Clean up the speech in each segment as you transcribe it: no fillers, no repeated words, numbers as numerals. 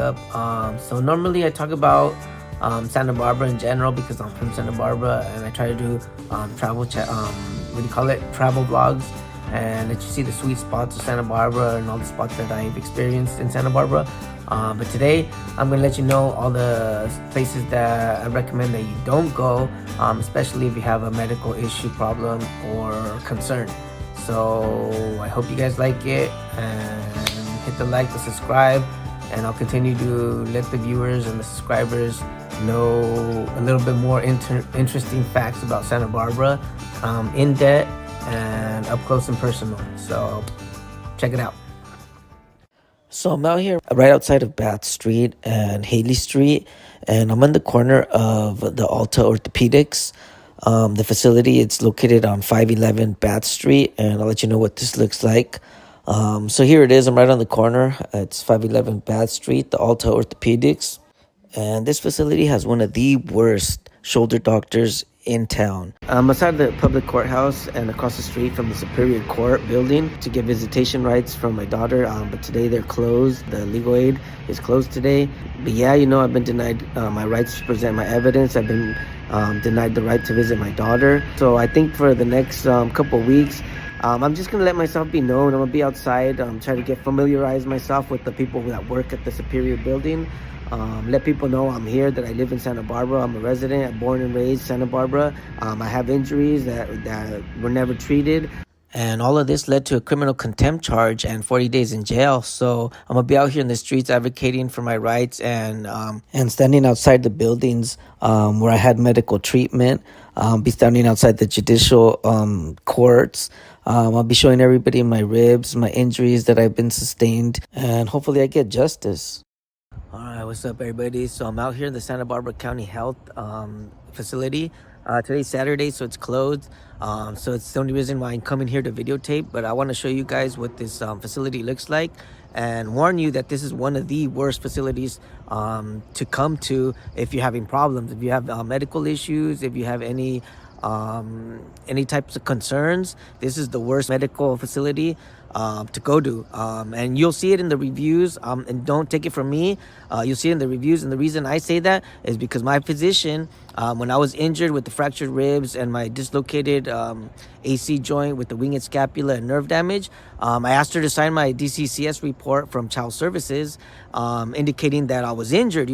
up. So normally I talk about Santa Barbara in general because I'm from Santa Barbara, and I try to do travel vlogs, and let you see the sweet spots of Santa Barbara and all the spots that I've experienced in Santa Barbara. But today I'm gonna let you know all the places that I recommend that you don't go, especially if you have a medical issue, problem, or concern. So I hope you guys like it, and hit the like, the subscribe, and I'll continue to let the viewers and the subscribers know a little bit more interesting facts about Santa Barbara, in depth and up close and personal. So check it out. So I'm out here right outside of Bath Street and Haley Street, and I'm on the corner of the Alta Orthopedics. The facility, it's located on 511 Bath Street, and I'll let you know what this looks like. So here it is. I'm right on the corner. It's 511 Bath Street, the Alta Orthopedics. And this facility has one of the worst shoulder doctors in town. I'm outside the public courthouse and across the street from the Superior Court building to get visitation rights from my daughter. But today they're closed. The legal aid is closed today. But yeah, I've been denied my rights to present my evidence. I've been denied the right to visit my daughter. So I think for the next couple of weeks, I'm just going to let myself be known. I'm going to be outside, try to familiarize myself with the people that work at the Superior building. Let people know I'm here, that I live in Santa Barbara. I'm a resident. I'm born and raised Santa Barbara. I have injuries that were never treated. And all of this led to a criminal contempt charge and 40 days in jail. So I'm going to be out here in the streets advocating for my rights, and standing outside the buildings where I had medical treatment. Be standing outside the judicial courts. I'll be showing everybody my ribs, my injuries that I've been sustained, and hopefully I get justice. All right, what's up, everybody? So I'm out here in the Santa Barbara County Health facility. Today's Saturday, so it's closed. So it's the only reason why I'm coming here to videotape. But I want to show you guys what this facility looks like, and warn you that this is one of the worst facilities to come to if you're having problems. If you have medical issues, if you have any types of concerns, this is the worst medical facility to go to, and you'll see it in the reviews, and don't take it from me. You'll see it in the reviews, and the reason I say that is because my physician, when I was injured with the fractured ribs and my dislocated AC joint with the winged scapula and nerve damage, I asked her to sign my DCCS report from Child Services, indicating that I was injured,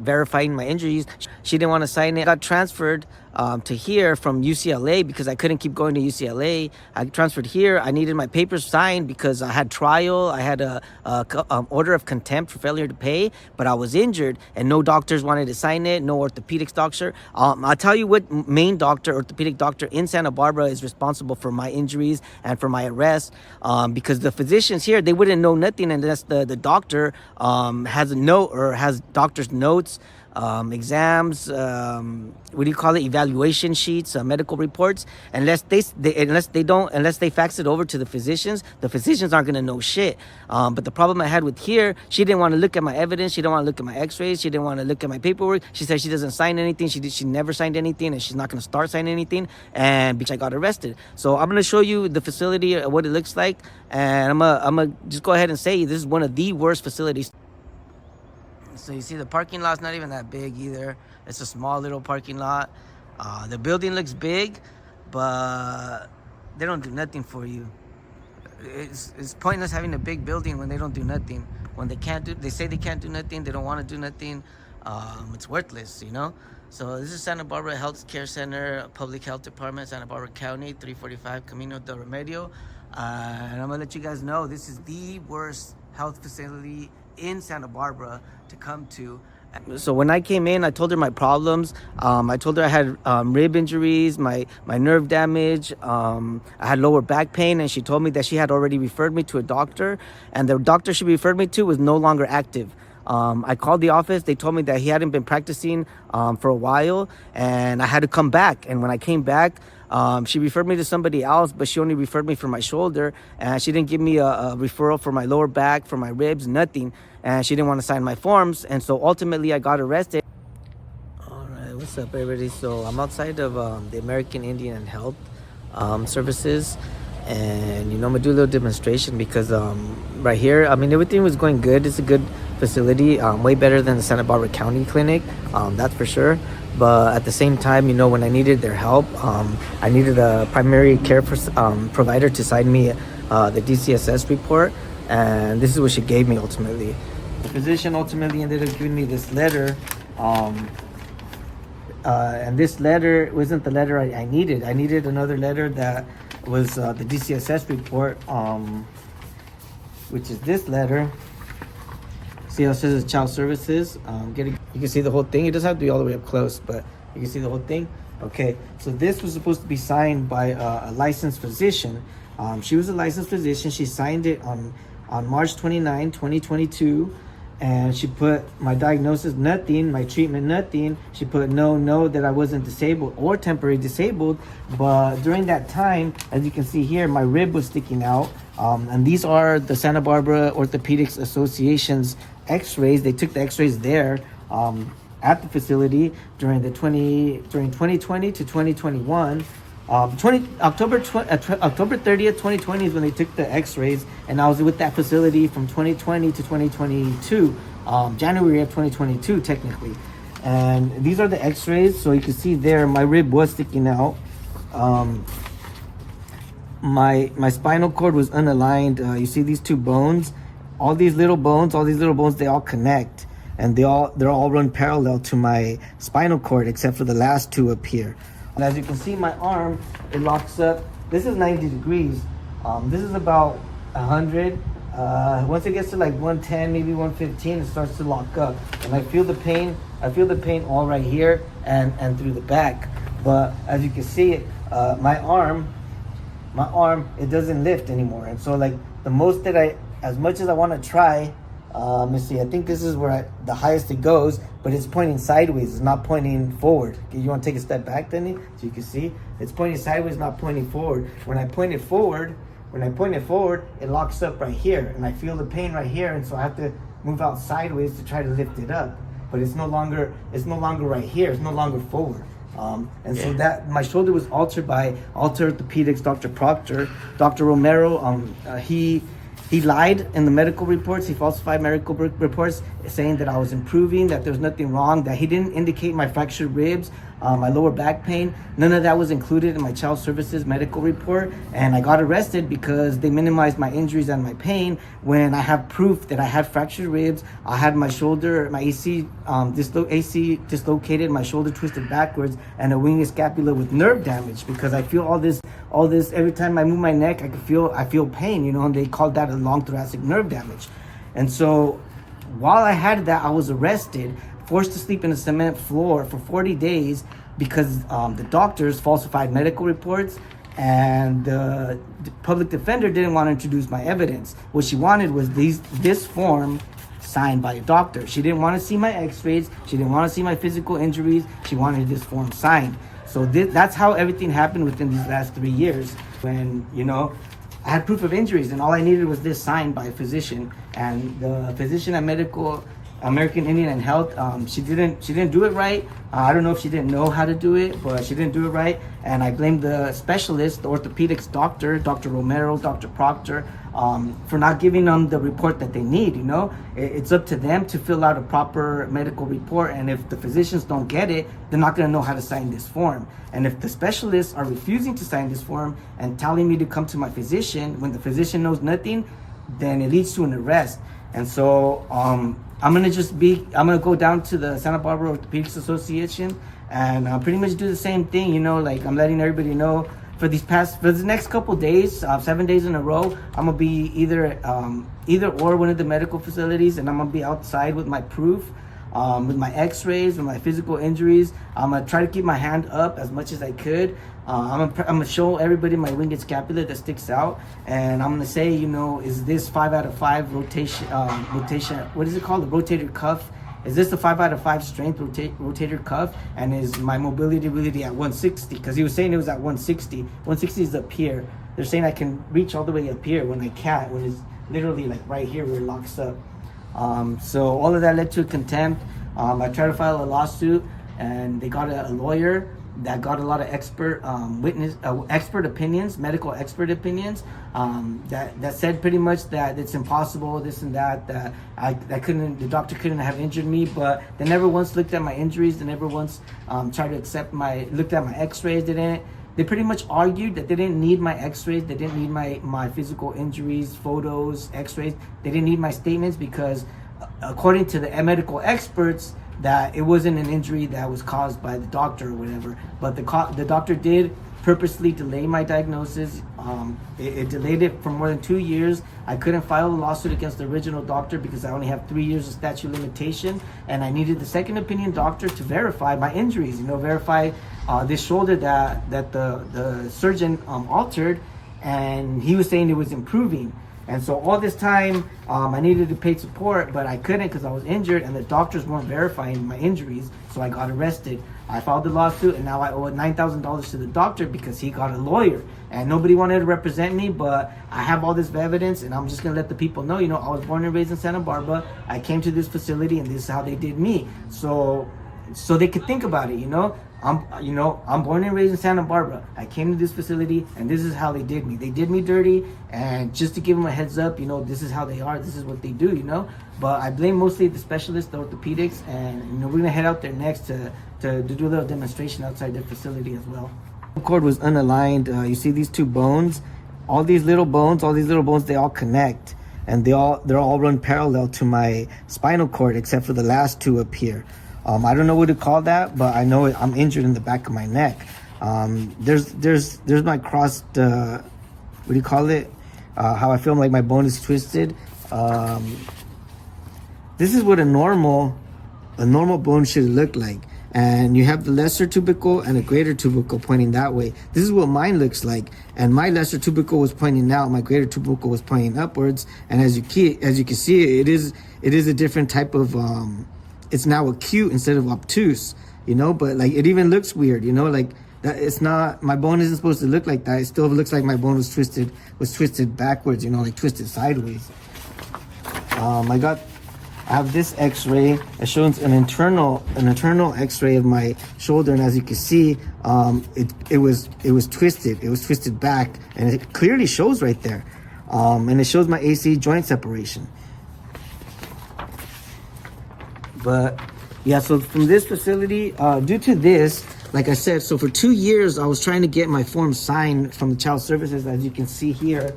verifying my injuries. She didn't want to sign it. I got transferred to here from UCLA because I couldn't keep going to UCLA. I transferred here. I needed my papers signed because I had trial. I had a order of contempt for failure to pay, but I was injured and no doctors wanted to sign it. No orthopedics doctor. I'll tell you what main orthopedic doctor in Santa Barbara is responsible for my injuries and for my arrest, because the physicians here, they wouldn't know nothing unless the doctor has a note or has doctor's notes, exams, evaluation sheets, medical reports. Unless they fax it over to the physicians aren't gonna know shit. But the problem I had with here, she didn't want to look at my evidence. She didn't want to look at my x-rays. She didn't want to look at my paperwork. She said she doesn't sign anything. She never signed anything, and she's not gonna start signing anything. And because I got arrested, so I'm gonna show you the facility, what it looks like, and I'm gonna just go ahead and say this is one of the worst facilities. So you see the parking lot's not even that big either. It's a small little parking lot. The building looks big, but they don't do nothing for you. It's pointless having a big building when they don't do nothing. When they say they can't do nothing, they don't want to do nothing. It's worthless, So this is Santa Barbara Health Care Center, Public Health Department, Santa Barbara County, 345 Camino del Remedio. And I'm gonna let you guys know this is the worst health facility in Santa Barbara to come to. So when I came in, I told her my problems. I told her I had rib injuries, my nerve damage. I had lower back pain, and she told me that she had already referred me to a doctor, and the doctor she referred me to was no longer active. I called the office. They told me that he hadn't been practicing for a while, and I had to come back. And when I came back, she referred me to somebody else, but she only referred me for my shoulder, and she didn't give me a referral for my lower back, for my ribs, nothing. And she didn't want to sign my forms, and so ultimately I got arrested. All right, what's up, everybody? So I'm outside of the American Indian Health Services, and I'm gonna do a little demonstration because right here, everything was going good. It's a good facility, way better than the Santa Barbara County Clinic, that's for sure. But at the same time, when I needed their help, I needed a primary care provider to sign me the DCSS report, and this is what she gave me ultimately. The physician ultimately ended up giving me this letter, and this letter wasn't the letter I needed. I needed another letter that was the DCSS report, which is this letter. See how it says it's child services. You can see the whole thing. It doesn't have to be all the way up close, but you can see the whole thing. Okay, so this was supposed to be signed by a licensed physician. She was a licensed physician. She signed it on March 29, 2022. And she put my diagnosis, nothing, my treatment, nothing. She put no, that I wasn't disabled or temporarily disabled. But during that time, as you can see here, my rib was sticking out. And these are the Santa Barbara Orthopedics Association's x-rays. They took the x-rays there at the facility during 2020 to 2021. October 30th, 2020 is when they took the x-rays, and I was with that facility from 2020 to 2022, January of 2022 technically. And these are the x-rays, so you can see there my rib was sticking out. My spinal cord was unaligned. You see these two bones, all these little bones, they all connect, and they're all run parallel to my spinal cord except for the last two up here. And as you can see, my arm, it locks up. This is 90 degrees. This is about 100. Once it gets to like 110, maybe 115, it starts to lock up. And I feel the pain. I feel the pain all right here and through the back. But as you can see, my arm, it doesn't lift anymore. And so like the most that as much as I want to try, let me see, I think this is where the highest it goes, but it's pointing sideways. It's not pointing forward. Okay, you want to take a step back, Denny? So you can see it's pointing sideways, not pointing forward. When I point it forward, it locks up right here, and I feel the pain right here, and so I have to move out sideways to try to lift it up. But it's no longer right here. It's no longer forward. And so that my shoulder was altered by orthopedics, Dr. Proctor, Dr. Romero. He lied in the medical reports. He falsified medical reports saying that I was improving, that there was nothing wrong, that he didn't indicate my fractured ribs, my lower back pain. None of that was included in my child services medical report. And I got arrested because they minimized my injuries and my pain when I have proof that I had fractured ribs. I had my shoulder, my AC dislocated, my shoulder twisted backwards, and a wing scapula with nerve damage, because I feel all this every time I move my neck, I feel pain, and they called that a long thoracic nerve damage. And so while I had that, I was arrested, forced to sleep in a cement floor for 40 days because the doctors falsified medical reports, and the public defender didn't want to introduce my evidence. What she wanted was this form signed by a doctor. She didn't want to see my x-rays. She didn't want to see my physical injuries. She wanted this form signed. So that's how everything happened within these last 3 years, when, I had proof of injuries, and all I needed was this signed by a physician. And the physician at American Indian and Health, she didn't do it right. I don't know if she didn't know how to do it, but she didn't do it right. And I blame the specialist, the orthopedics doctor, Dr. Romero, Dr. Proctor, for not giving them the report that they need. It's up to them to fill out a proper medical report, and if the physicians don't get it, they're not going to know how to sign this form. And if the specialists are refusing to sign this form and telling me to come to my physician when the physician knows nothing, then it leads to an arrest. And so I'm gonna go down to the Santa Barbara Orthopedics Association and pretty much do the same thing. Like I'm letting everybody know for the next couple days, 7 days in a row, I'm gonna be either or one of the medical facilities, and I'm gonna be outside with my proof, with my x-rays, with my physical injuries. I'm gonna try to keep my hand up as much as I could. I'm gonna show everybody my winged scapula that sticks out, and I'm gonna say, is this 5 out of 5 rotation? What is it called? The rotator cuff. Is this the 5 out of 5 strength rotator cuff? And is my mobility ability at 160? Because he was saying it was at 160. 160 is up here. They're saying I can reach all the way up here when I can't, when it's literally like right here where it locks up. So all of that led to contempt. I tried to file a lawsuit, and they got a lawyer. that got a lot of expert opinions, medical expert opinions, that said pretty much that it's impossible, this and that, the doctor couldn't have injured me, but they never once looked at my injuries. They never once tried to looked at my x-rays. They pretty much argued that they didn't need my x-rays. They didn't need my physical injuries, photos, x-rays. They didn't need my statements because according to the medical experts, that it wasn't an injury that was caused by the doctor or whatever. But the doctor did purposely delay my diagnosis. It delayed it for more than 2 years. I couldn't file a lawsuit against the original doctor because I only have 3 years of statute limitation, and I needed the second opinion doctor to verify my injuries. Verify this shoulder that the surgeon altered, and he was saying it was improving. And so all this time, I needed to pay support, but I couldn't because I was injured, and the doctors weren't verifying my injuries. So I got arrested. I filed the lawsuit, and now I owe $9,000 to the doctor because he got a lawyer, and nobody wanted to represent me. But I have all this evidence, and I'm just gonna let the people know. I was born and raised in Santa Barbara. I came to this facility, and this is how they did me. So they could think about it. I'm born and raised in Santa Barbara. I came to this facility, and this is how they did me. They did me dirty, and just to give them a heads up, this is how they are. This is what they do, But I blame mostly the specialists, the orthopedics, and we're gonna head out there next to do a little demonstration outside their facility as well. The cord was unaligned. You see these two bones? All these little bones, they all connect, and they're all run parallel to my spinal cord, except for the last two up here. I don't know what to call that, but I know I'm injured in the back of my neck. There's my crossed, what do you call it? How I feel like my bone is twisted. This is what a normal bone should look like. And you have the lesser tubercle and a greater tubercle pointing that way. This is what mine looks like. And my lesser tubercle was pointing out, my greater tubercle was pointing upwards. And as you can see, it is a different type of, it's now acute instead of obtuse, but like it even looks weird, like that. It's not, my bone isn't supposed to look like that. It still looks like my bone was twisted backwards, like twisted sideways. I have this x-ray. It shows an internal x-ray of my shoulder, and as you can see, it was twisted. It was twisted back, and it clearly shows right there. And it shows my AC joint separation. But yeah, so from this facility, due to this, like I said, so for 2 years, I was trying to get my form signed from the Child Services, as you can see here,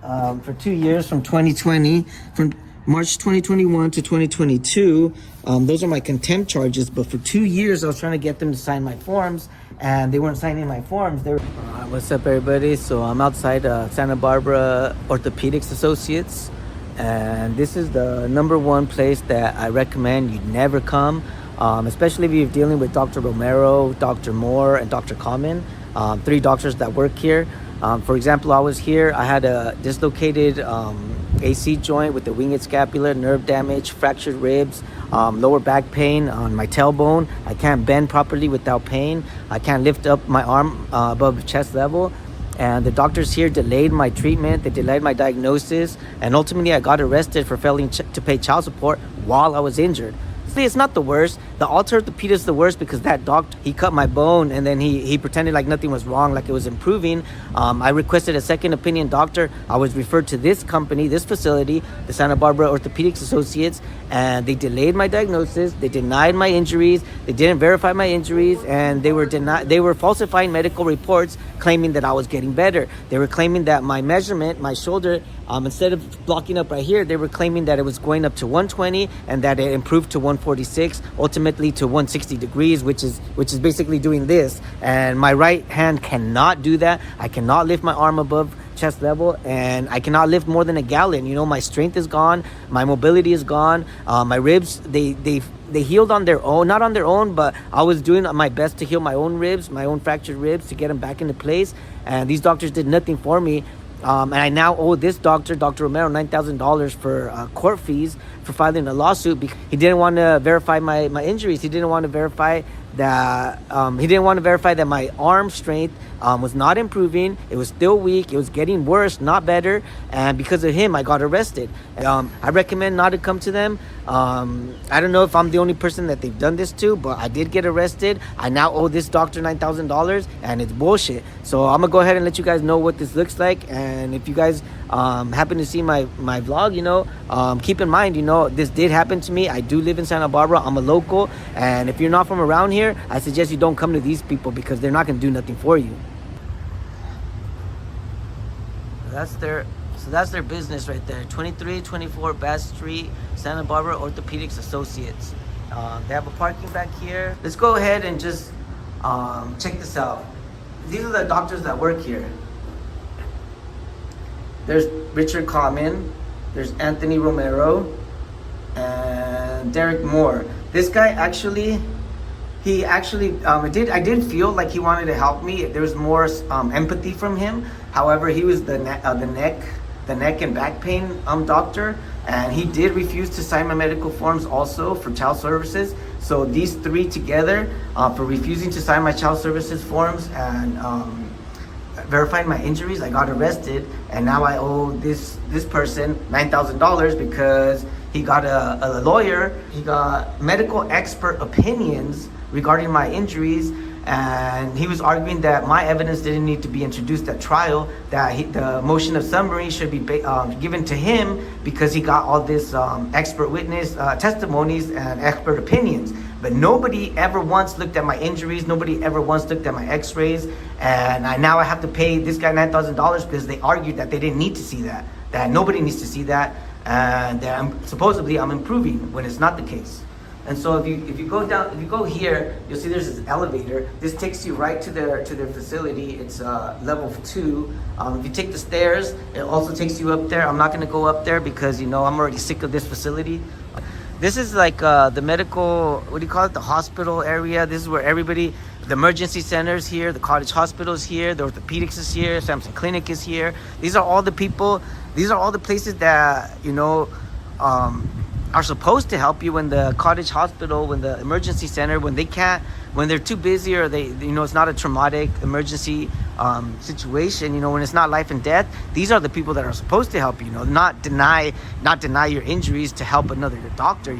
for 2 years, from 2020, from March 2021 to 2022. Those are my contempt charges, but for 2 years, I was trying to get them to sign my forms, and they weren't signing my forms. What's up, everybody? So I'm outside Santa Barbara Orthopedics Associates. And this is the #1 place that I recommend you never come, especially if you're dealing with Dr. Romero, Dr. Moore, and Dr. Common, 3 doctors that work here. For example, I was here, I had a dislocated AC joint with the winged scapula, nerve damage, fractured ribs, lower back pain on my tailbone. I can't bend properly without pain. I can't lift up my arm above chest level. And the doctors here delayed my treatment, they delayed my diagnosis, and ultimately I got arrested for failing to pay child support while I was injured. See, it's not the worst. The orthopedist is the worst because that doctor, he cut my bone and then he pretended like nothing was wrong, like it was improving. I requested a second opinion doctor. I was referred to this company, this facility, the Santa Barbara Orthopedics Associates, and they delayed my diagnosis. They denied my injuries. They didn't verify my injuries, and they were falsifying medical reports claiming that I was getting better. They were claiming that my measurement, my shoulder, instead of blocking up right here, they were claiming that it was going up to 120 and that it improved to 146, ultimately to 160 degrees, which is basically doing this. And my right hand cannot do that. I cannot lift my arm above chest level, and I cannot lift more than a gallon. My strength is gone, my mobility is gone. My ribs, they healed on their own, not on their own, but I was doing my best to heal my own ribs, my own fractured ribs, to get them back into place, and these doctors did nothing for me. And I now owe this doctor, Dr. Romero, $9,000 for court fees for filing a lawsuit because he didn't want to verify my injuries. He didn't want to verify that my arm strength was not improving. It was still weak. It was getting worse, not better. And because of him, I got arrested. I recommend not to come to them. I don't know if I'm the only person that they've done this to, but I did get arrested. I now owe this doctor $9,000, and it's bullshit. So I'm gonna go ahead and let you guys know what this looks like. And if you guys happen to see my vlog, keep in mind, this did happen to me. I do live in Santa Barbara. I'm a local, and if you're not from around here, I suggest you don't come to these people because they're not gonna do nothing for you. That's their business right there. 2324 Bass Street, Santa Barbara Orthopedics Associates. They have a parking back here. Let's go ahead and just check this out. These are the doctors that work here. There's Richard Common, there's Anthony Romero, and Derek Moore. This guy I did feel like he wanted to help me. There was more empathy from him. However, he was the neck and back pain doctor, and he did refuse to sign my medical forms also for child services. So these three together, for refusing to sign my child services forms and verifying my injuries, I got arrested, and now I owe this person $9,000 because he got a lawyer. He got medical expert opinions regarding my injuries, and he was arguing that my evidence didn't need to be introduced at trial, that the motion of summary should be given to him because he got all this expert witness testimonies and expert opinions. But nobody ever once looked at my injuries. Nobody ever once looked at my x-rays. And now I have to pay this guy $9,000 because they argued that they didn't need to see that nobody needs to see that, and that supposedly I'm improving when it's not the case. And so if you go here, you'll see there's this elevator. This takes you right to their facility. It's level 2. If you take the stairs, it also takes you up there. I'm not gonna go up there because I'm already sick of this facility. This is like the medical, what do you call it? The hospital area. This is where everybody, the emergency center's here, the cottage hospital's here, the orthopedics is here, Samson Clinic is here. These are all the people, these are all the places that, are supposed to help you when the cottage hospital, when the emergency center, when they're too busy, or they, it's not a traumatic emergency situation, when it's not life and death. These are the people that are supposed to help you, not deny your injuries to help another doctor,